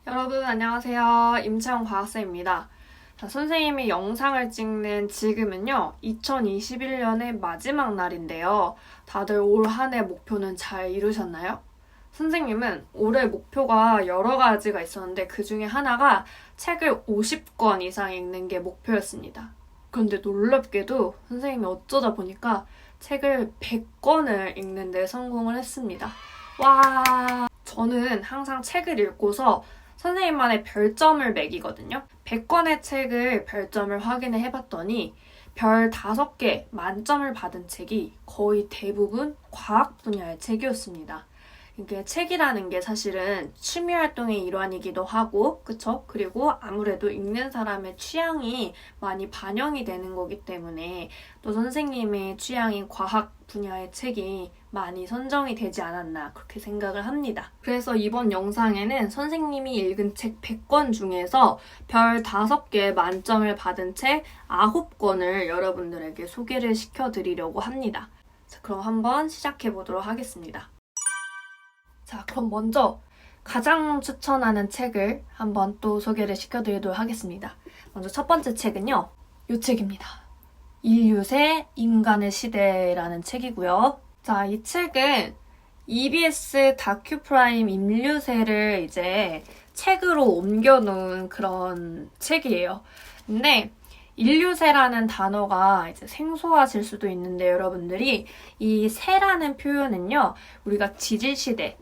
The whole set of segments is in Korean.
여러분 안녕하세요. 임채영 과학쌤입니다. 자, 선생님이 영상을 찍는 지금은요, 2021년의 마지막 날인데요. 다들 올 한 해 목표는 잘 이루셨나요? 선생님은 올해 목표가 여러 가지가 있었는데 그 중에 하나가 책을 50권 이상 읽는 게 목표였습니다. 그런데 놀랍게도 선생님이 어쩌다 보니까 책을 100권을 읽는 데 성공을 했습니다. 와! 저는 항상 책을 읽고서 선생님만의 별점을 매기거든요. 100권의 책을 별점을 확인을 해봤더니 별 5개 만점을 받은 책이 거의 대부분 과학 분야의 책이었습니다. 이게 책이라는 게 사실은 취미 활동의 일환이기도 하고, 그쵸? 그리고 아무래도 읽는 사람의 취향이 많이 반영이 되는 거기 때문에 또 선생님의 취향인 과학 분야의 책이 많이 선정이 되지 않았나 그렇게 생각을 합니다. 그래서 이번 영상에는 선생님이 읽은 책 100권 중에서 별 5개 만점을 받은 책 9권을 여러분들에게 소개를 시켜드리려고 합니다. 자, 그럼 한번 시작해 보도록 하겠습니다. 자, 그럼 먼저 가장 추천하는 책을 한번 또 소개를 시켜드리도록 하겠습니다. 먼저 첫 번째 책은요, 이 책입니다. 인류새 인간의 시대라는 책이고요. 자, 이 책은 EBS 다큐프라임 인류새를 이제 책으로 옮겨놓은 그런 책이에요. 근데 인류새라는 단어가 이제 생소하실 수도 있는데 여러분들이 이 새라는 표현은요, 우리가 지질시대,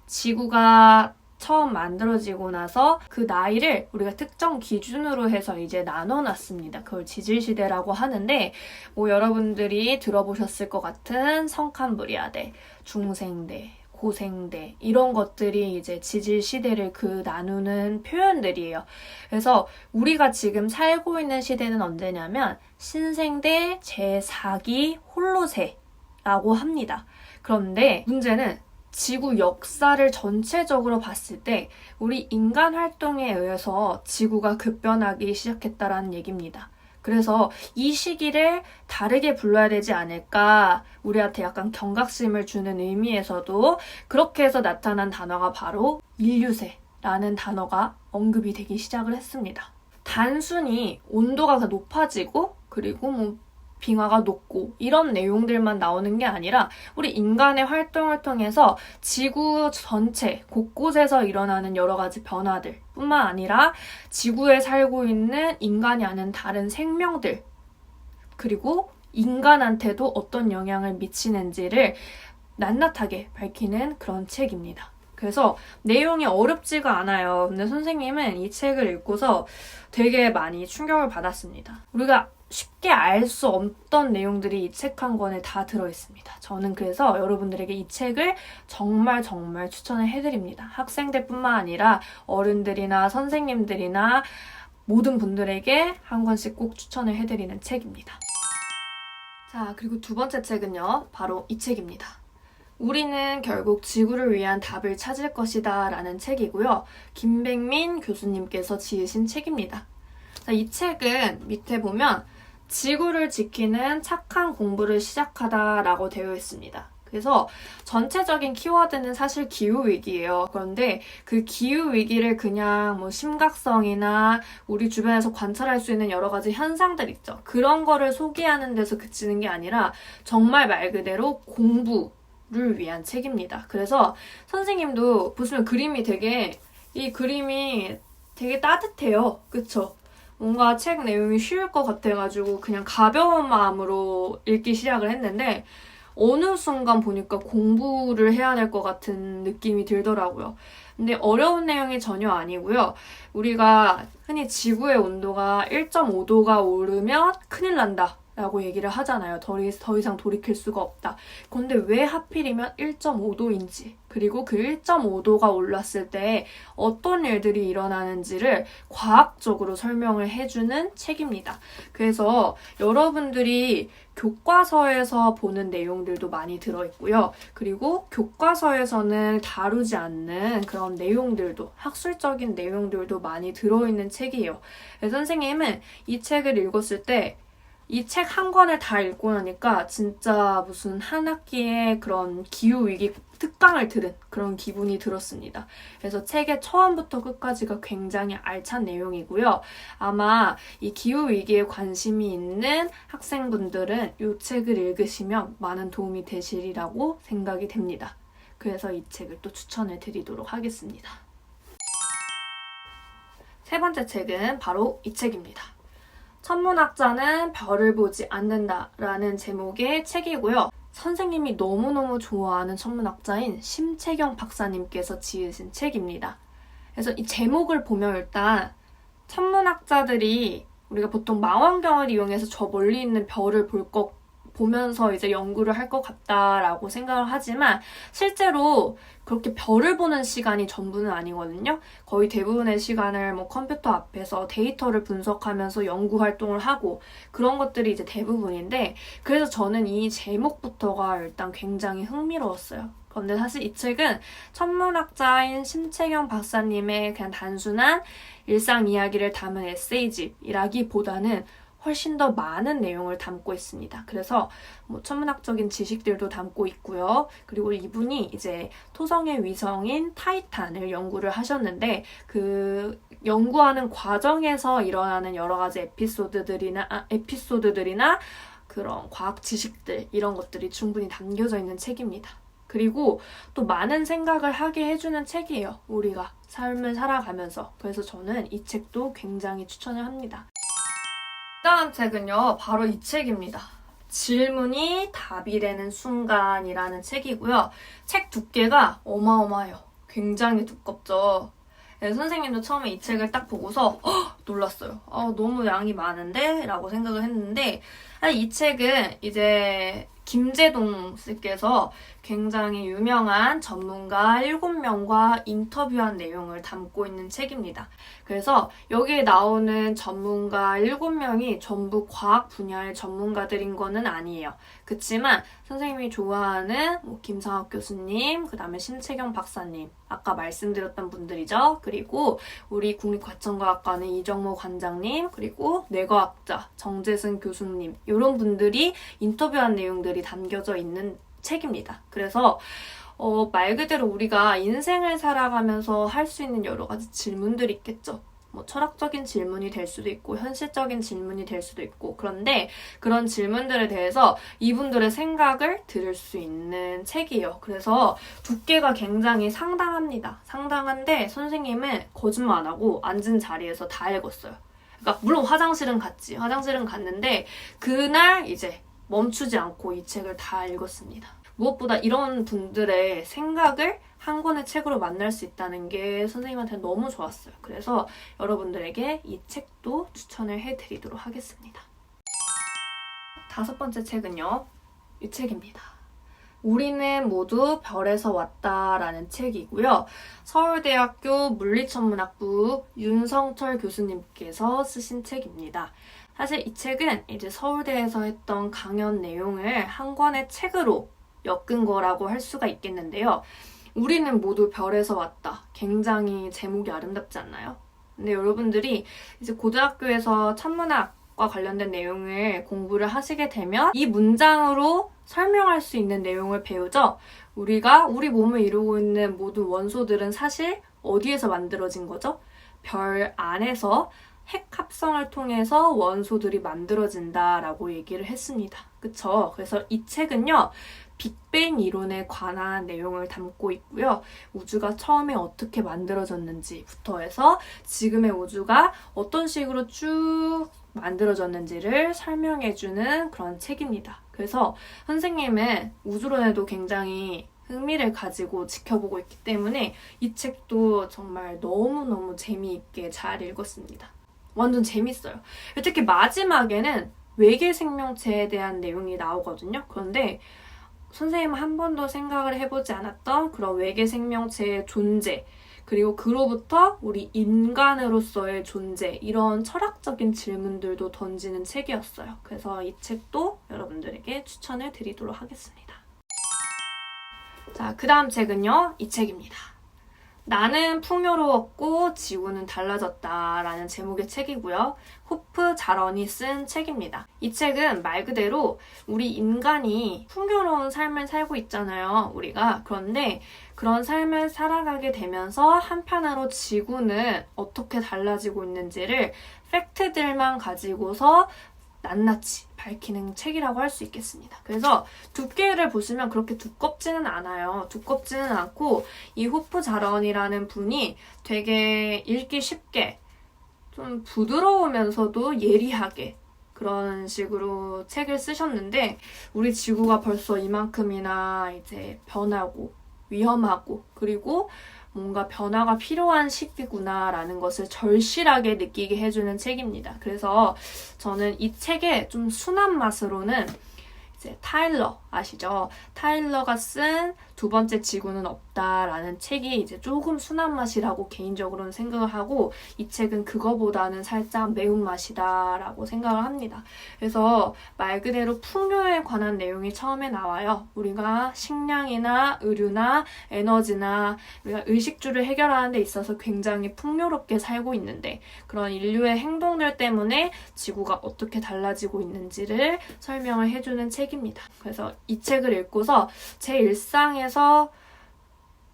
지구가 처음 만들어지고 나서 그 나이를 우리가 특정 기준으로 해서 이제 나눠놨습니다. 그걸 지질시대라고 하는데, 뭐 여러분들이 들어보셨을 것 같은 성캄브리아대, 중생대, 고생대 이런 것들이 이제 지질시대를 그 나누는 표현들이에요. 그래서 우리가 지금 살고 있는 시대는 언제냐면 신생대 제4기 홀로세라고 합니다. 그런데 문제는 지구 역사를 전체적으로 봤을 때 우리 인간 활동에 의해서 지구가 급변하기 시작했다라는 얘기입니다. 그래서 이 시기를 다르게 불러야 되지 않을까, 우리한테 약간 경각심을 주는 의미에서도 그렇게 해서 나타난 단어가 바로 인류새라는 단어가 언급이 되기 시작을 했습니다. 단순히 온도가 높아지고 그리고 뭐 빙하가 녹고 이런 내용들만 나오는 게 아니라 우리 인간의 활동을 통해서 지구 전체 곳곳에서 일어나는 여러 가지 변화들 뿐만 아니라 지구에 살고 있는 인간이 아닌 다른 생명들, 그리고 인간한테도 어떤 영향을 미치는지를 낱낱하게 밝히는 그런 책입니다. 그래서 내용이 어렵지가 않아요. 근데 선생님은 이 책을 읽고서 되게 많이 충격을 받았습니다. 우리가 쉽게 알 수 없던 내용들이 이 책 한 권에 다 들어있습니다. 저는 그래서 여러분들에게 이 책을 정말 추천을 해드립니다. 학생들뿐만 아니라 어른들이나 선생님들이나 모든 분들에게 한 권씩 꼭 추천을 해드리는 책입니다. 자, 그리고 두 번째 책은요, 바로 이 책입니다. 우리는 결국 지구를 위한 답을 찾을 것이다 라는 책이고요. 김백민 교수님께서 지으신 책입니다. 자, 이 책은 밑에 보면 지구를 지키는 착한 공부를 시작하다 라고 되어 있습니다. 그래서 전체적인 키워드는 사실 기후위기예요. 그런데 그 기후위기를 그냥 뭐 심각성이나 우리 주변에서 관찰할 수 있는 여러 가지 현상들 있죠. 그런 거를 소개하는 데서 그치는 게 아니라 정말 말 그대로 공부를 위한 책입니다. 그래서 선생님도 보시면 이 그림이 되게 따뜻해요. 그쵸? 뭔가 책 내용이 쉬울 것 같아가지고 그냥 가벼운 마음으로 읽기 시작을 했는데 어느 순간 보니까 공부를 해야 될 것 같은 느낌이 들더라고요. 근데 어려운 내용이 전혀 아니고요. 우리가 흔히 지구의 온도가 1.5도가 오르면 큰일 난다 라고 얘기를 하잖아요. 더 이상 돌이킬 수가 없다. 그런데 왜 하필이면 1.5도인지, 그리고 그 1.5도가 올랐을 때 어떤 일들이 일어나는지를 과학적으로 설명을 해주는 책입니다. 그래서 여러분들이 교과서에서 보는 내용들도 많이 들어있고요. 그리고 교과서에서는 다루지 않는 그런 내용들도, 학술적인 내용들도 많이 들어있는 책이에요. 선생님은 이 책을 읽었을 때 이 책 한 권을 다 읽고 나니까 진짜 무슨 한 학기의 그런 기후위기 특강을 들은 그런 기분이 들었습니다. 그래서 책의 처음부터 끝까지가 굉장히 알찬 내용이고요. 아마 이 기후위기에 관심이 있는 학생분들은 이 책을 읽으시면 많은 도움이 되시리라고 생각이 됩니다. 그래서 이 책을 또 추천을 드리도록 하겠습니다. 세 번째 책은 바로 이 책입니다. 천문학자는 별을 보지 않는다라는 제목의 책이고요. 선생님이 너무너무 좋아하는 천문학자인 심채경 박사님께서 지으신 책입니다. 그래서 이 제목을 보면 일단 천문학자들이 우리가 보통 망원경을 이용해서 저 멀리 있는 별을 보면서 이제 연구를 할 것 같다라고 생각을 하지만 실제로 그렇게 별을 보는 시간이 전부는 아니거든요. 거의 대부분의 시간을 뭐 컴퓨터 앞에서 데이터를 분석하면서 연구 활동을 하고 그런 것들이 이제 대부분인데 그래서 저는 이 제목부터가 일단 굉장히 흥미로웠어요. 그런데 사실 이 책은 천문학자인 심채경 박사님의 그냥 단순한 일상 이야기를 담은 에세이집이라기보다는 훨씬 더 많은 내용을 담고 있습니다. 그래서 뭐 천문학적인 지식들도 담고 있고요. 그리고 이분이 이제 토성의 위성인 타이탄을 연구를 하셨는데 그 연구하는 과정에서 일어나는 여러 가지 에피소드들이나 그런 과학 지식들 이런 것들이 충분히 담겨져 있는 책입니다. 그리고 또 많은 생각을 하게 해주는 책이에요. 우리가 삶을 살아가면서. 그래서 저는 이 책도 굉장히 추천을 합니다. 다음 책은요, 바로 이 책입니다. 질문이 답이 되는 순간이라는 책이고요. 책 두께가 어마어마해요. 굉장히 두껍죠. 네, 선생님도 처음에 이 책을 딱 보고서 놀랐어요. 너무 양이 많은데? 라고 생각을 했는데 이 책은 이제 김재동 씨께서 굉장히 유명한 전문가 7명과 인터뷰한 내용을 담고 있는 책입니다. 그래서 여기에 나오는 전문가 7명이 전부 과학 분야의 전문가들인 거는 아니에요. 그치만 선생님이 좋아하는 김상학 교수님, 그 다음에 심채경 박사님, 아까 말씀드렸던 분들이죠. 그리고 우리 국립과천과학관의 이정모 관장님, 그리고 뇌과학자 정재승 교수님 이런 분들이 인터뷰한 내용들이 담겨져 있는 책입니다. 그래서 말 그대로 우리가 인생을 살아가면서 할 수 있는 여러 가지 질문들이 있겠죠. 뭐 철학적인 질문이 될 수도 있고 현실적인 질문이 될 수도 있고 그런데 그런 질문들에 대해서 이분들의 생각을 들을 수 있는 책이에요. 그래서 두께가 굉장히 상당합니다. 상당한데 선생님은 거짓말 안 하고 앉은 자리에서 다 읽었어요. 그러니까 물론 화장실은 갔는데 그날 이제 멈추지 않고 이 책을 다 읽었습니다. 무엇보다 이런 분들의 생각을 한 권의 책으로 만날 수 있다는 게 선생님한테 너무 좋았어요. 그래서 여러분들에게 이 책도 추천을 해드리도록 하겠습니다. 다섯 번째 책은요. 이 책입니다. 우리는 모두 별에서 왔다라는 책이고요. 서울대학교 물리천문학부 윤성철 교수님께서 쓰신 책입니다. 사실 이 책은 이제 서울대에서 했던 강연 내용을 한 권의 책으로 엮은 거라고 할 수가 있겠는데요. 우리는 모두 별에서 왔다. 굉장히 제목이 아름답지 않나요? 근데 여러분들이 이제 고등학교에서 천문학과 관련된 내용을 공부를 하시게 되면 이 문장으로 설명할 수 있는 내용을 배우죠. 우리 몸을 이루고 있는 모든 원소들은 사실 어디에서 만들어진 거죠? 별 안에서 핵 합성을 통해서 원소들이 만들어진다라고 얘기를 했습니다. 그쵸? 그래서 이 책은요. 빅뱅 이론에 관한 내용을 담고 있고요. 우주가 처음에 어떻게 만들어졌는지부터 해서 지금의 우주가 어떤 식으로 쭉 만들어졌는지를 설명해주는 그런 책입니다. 그래서 선생님은 우주론에도 굉장히 흥미를 가지고 지켜보고 있기 때문에 이 책도 정말 너무너무 재미있게 잘 읽었습니다. 완전 재밌어요. 특히 마지막에는 외계 생명체에 대한 내용이 나오거든요. 그런데 선생님은 한 번도 생각을 해보지 않았던 그런 외계 생명체의 존재, 그리고 그로부터 우리 인간으로서의 존재, 이런 철학적인 질문들도 던지는 책이었어요. 그래서 이 책도 여러분들에게 추천을 드리도록 하겠습니다. 자, 그 다음 책은요, 이 책입니다. 나는 풍요로웠고 지구는 달라졌다라는 제목의 책이고요. 호프 자런이 쓴 책입니다. 이 책은 말 그대로 우리 인간이 풍요로운 삶을 살고 있잖아요. 우리가. 그런데 그런 삶을 살아가게 되면서 한편으로 지구는 어떻게 달라지고 있는지를 팩트들만 가지고서 낱낱이 밝히는 책이라고 할 수 있겠습니다. 그래서 두께를 보시면 그렇게 두껍지는 않아요. 두껍지는 않고 이 호프 자런이라는 분이 되게 읽기 쉽게 좀 부드러우면서도 예리하게 그런 식으로 책을 쓰셨는데 우리 지구가 벌써 이만큼이나 이제 변하고 위험하고 그리고 뭔가 변화가 필요한 시기구나라는 것을 절실하게 느끼게 해주는 책입니다. 그래서 저는 이 책의 좀 순한 맛으로는 이제 타일러 아시죠? 타일러가 쓴 두 번째 지구는 없다라는 책이 이제 조금 순한 맛이라고 개인적으로는 생각을 하고 이 책은 그거보다는 살짝 매운맛이다라고 생각을 합니다. 그래서 말 그대로 풍요에 관한 내용이 처음에 나와요. 우리가 식량이나 의류나 에너지나 우리가 의식주를 해결하는 데 있어서 굉장히 풍요롭게 살고 있는데 그런 인류의 행동들 때문에 지구가 어떻게 달라지고 있는지를 설명을 해주는 책입니다. 그래서 이 책을 읽고서 제 일상에서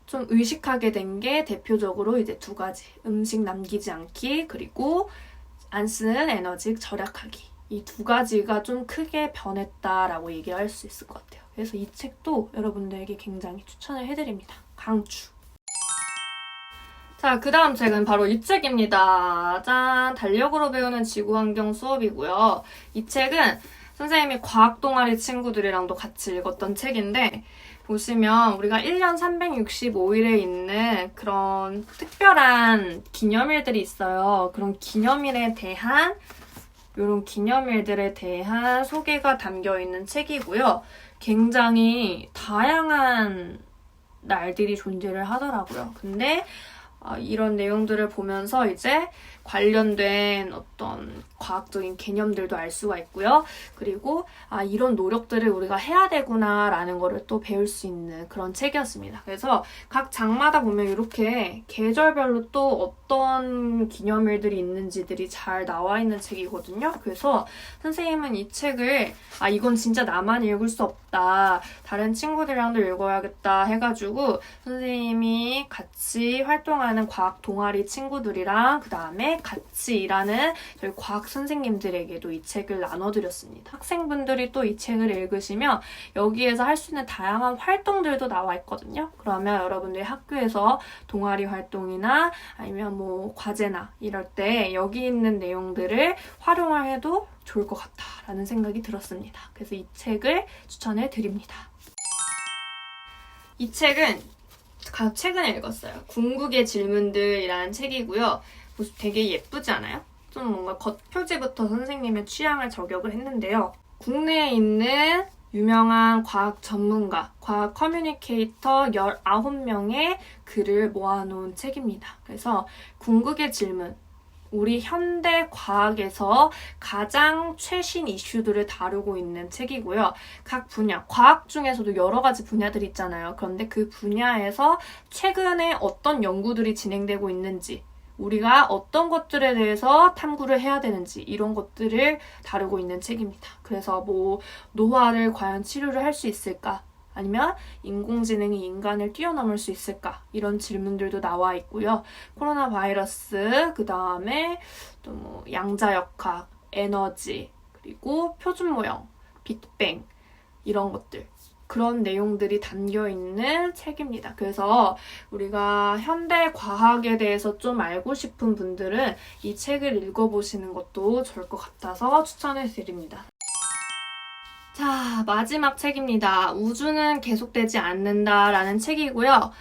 좀 의식하게 된 게 대표적으로 이제 두 가지. 음식 남기지 않기, 그리고 안 쓰는 에너지 절약하기. 이 두 가지가 좀 크게 변했다라고 얘기를 할 수 있을 것 같아요. 그래서 이 책도 여러분들에게 굉장히 추천을 해드립니다. 강추. 자, 그 다음 책은 바로 이 책입니다. 짠! 달력으로 배우는 지구환경 수업이고요. 이 책은 선생님이 과학 동아리 친구들이랑도 같이 읽었던 책인데 보시면 우리가 1년 365일에 있는 그런 특별한 기념일들이 있어요. 그런 기념일에 대한 이런 기념일들에 대한 소개가 담겨 있는 책이고요. 굉장히 다양한 날들이 존재를 하더라고요. 근데 이런 내용들을 보면서 이제 관련된 어떤 과학적인 개념들도 알 수가 있고요. 그리고 이런 노력들을 우리가 해야 되구나라는 거를 또 배울 수 있는 그런 책이었습니다. 그래서 각 장마다 보면 이렇게 계절별로 또 어떤 기념일들이 있는지들이 잘 나와 있는 책이거든요. 그래서 선생님은 이 책을 이건 진짜 나만 읽을 수 없다. 다른 친구들이랑도 읽어야겠다 해가지고 선생님이 같이 활동하는 과학 동아리 친구들이랑 그 다음에 같이 일하는 저희 과학 선생님들에게도 이 책을 나눠드렸습니다. 학생분들이 또 이 책을 읽으시면 여기에서 할 수 있는 다양한 활동들도 나와 있거든요. 그러면 여러분들이 학교에서 동아리 활동이나 아니면 뭐 과제나 이럴 때 여기 있는 내용들을 활용을 해도 좋을 것 같다라는 생각이 들었습니다. 그래서 이 책을 추천해 드립니다. 이 책은 최근에 읽었어요. 궁극의 질문들이라는 책이고요. 되게 예쁘지 않아요? 좀 뭔가 겉표지부터 선생님의 취향을 저격을 했는데요. 국내에 있는 유명한 과학 전문가, 과학 커뮤니케이터 19명의 글을 모아놓은 책입니다. 그래서 궁극의 질문, 우리 현대 과학에서 가장 최신 이슈들을 다루고 있는 책이고요. 각 분야, 과학 중에서도 여러 가지 분야들이 있잖아요. 그런데 그 분야에서 최근에 어떤 연구들이 진행되고 있는지, 우리가 어떤 것들에 대해서 탐구를 해야 되는지 이런 것들을 다루고 있는 책입니다. 그래서 뭐 노화를 과연 치료를 할 수 있을까? 아니면 인공지능이 인간을 뛰어넘을 수 있을까? 이런 질문들도 나와 있고요. 코로나 바이러스, 그 다음에 또 뭐 양자역학, 에너지, 그리고 표준 모형, 빅뱅 이런 것들. 그런 내용들이 담겨있는 책입니다. 그래서 우리가 현대 과학에 대해서 좀 알고 싶은 분들은 이 책을 읽어보시는 것도 좋을 것 같아서 추천해 드립니다. 자, 마지막 책입니다. 우주는 계속되지 않는다라는 책이고요.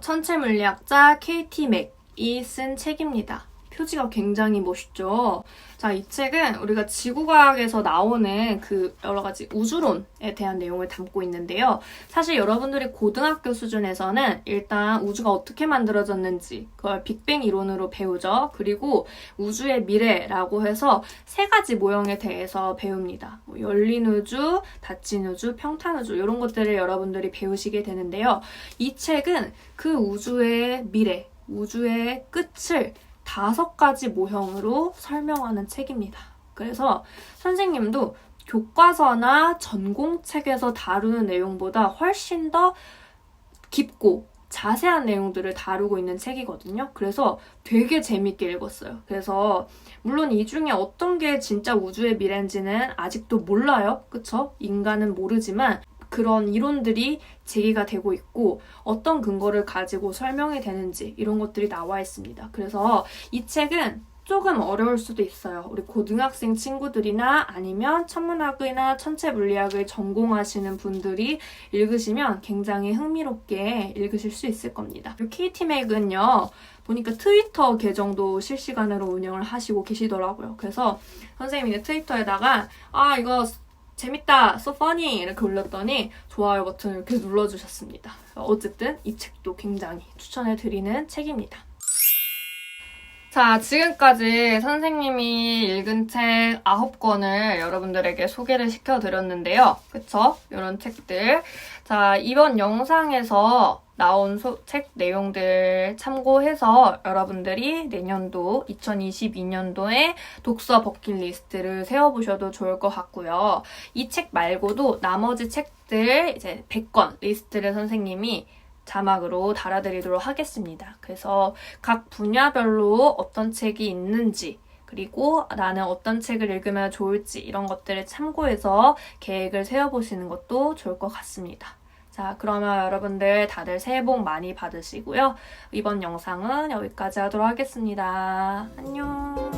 천체물리학자 KT 맥이 쓴 책입니다. 표지가 굉장히 멋있죠. 자, 이 책은 우리가 지구과학에서 나오는 그 여러 가지 우주론에 대한 내용을 담고 있는데요. 사실 여러분들이 고등학교 수준에서는 일단 우주가 어떻게 만들어졌는지 그걸 빅뱅 이론으로 배우죠. 그리고 우주의 미래라고 해서 세 가지 모형에 대해서 배웁니다. 열린 우주, 닫힌 우주, 평탄 우주 이런 것들을 여러분들이 배우시게 되는데요. 이 책은 그 우주의 미래, 우주의 끝을 5가지 모형으로 설명하는 책입니다. 그래서 선생님도 교과서나 전공책에서 다루는 내용보다 훨씬 더 깊고 자세한 내용들을 다루고 있는 책이거든요. 그래서 되게 재밌게 읽었어요. 그래서 물론 이 중에 어떤 게 진짜 우주의 미래인지는 아직도 몰라요. 그쵸? 인간은 모르지만 그런 이론들이 제기가 되고 있고 어떤 근거를 가지고 설명이 되는지 이런 것들이 나와 있습니다. 그래서 이 책은 조금 어려울 수도 있어요. 우리 고등학생 친구들이나 아니면 천문학이나 천체물리학을 전공하시는 분들이 읽으시면 굉장히 흥미롭게 읽으실 수 있을 겁니다. KT맥은요. 보니까 트위터 계정도 실시간으로 운영을 하시고 계시더라고요. 그래서 선생님이 트위터에다가 이거 재밌다, so funny 이렇게 올렸더니 좋아요 버튼을 이렇게 눌러주셨습니다. 어쨌든 이 책도 굉장히 추천해드리는 책입니다. 자, 지금까지 선생님이 읽은 책 9권을 여러분들에게 소개를 시켜드렸는데요. 그쵸? 이런 책들. 자, 이번 영상에서 나온 책 내용들 참고해서 여러분들이 내년도 2022년도에 독서 버킷리스트를 세워보셔도 좋을 것 같고요. 이 책 말고도 나머지 책들 이제 100권 리스트를 선생님이 자막으로 달아드리도록 하겠습니다. 그래서 각 분야별로 어떤 책이 있는지 그리고 나는 어떤 책을 읽으면 좋을지 이런 것들을 참고해서 계획을 세워보시는 것도 좋을 것 같습니다. 자, 그러면 여러분들 다들 새해 복 많이 받으시고요. 이번 영상은 여기까지 하도록 하겠습니다. 안녕.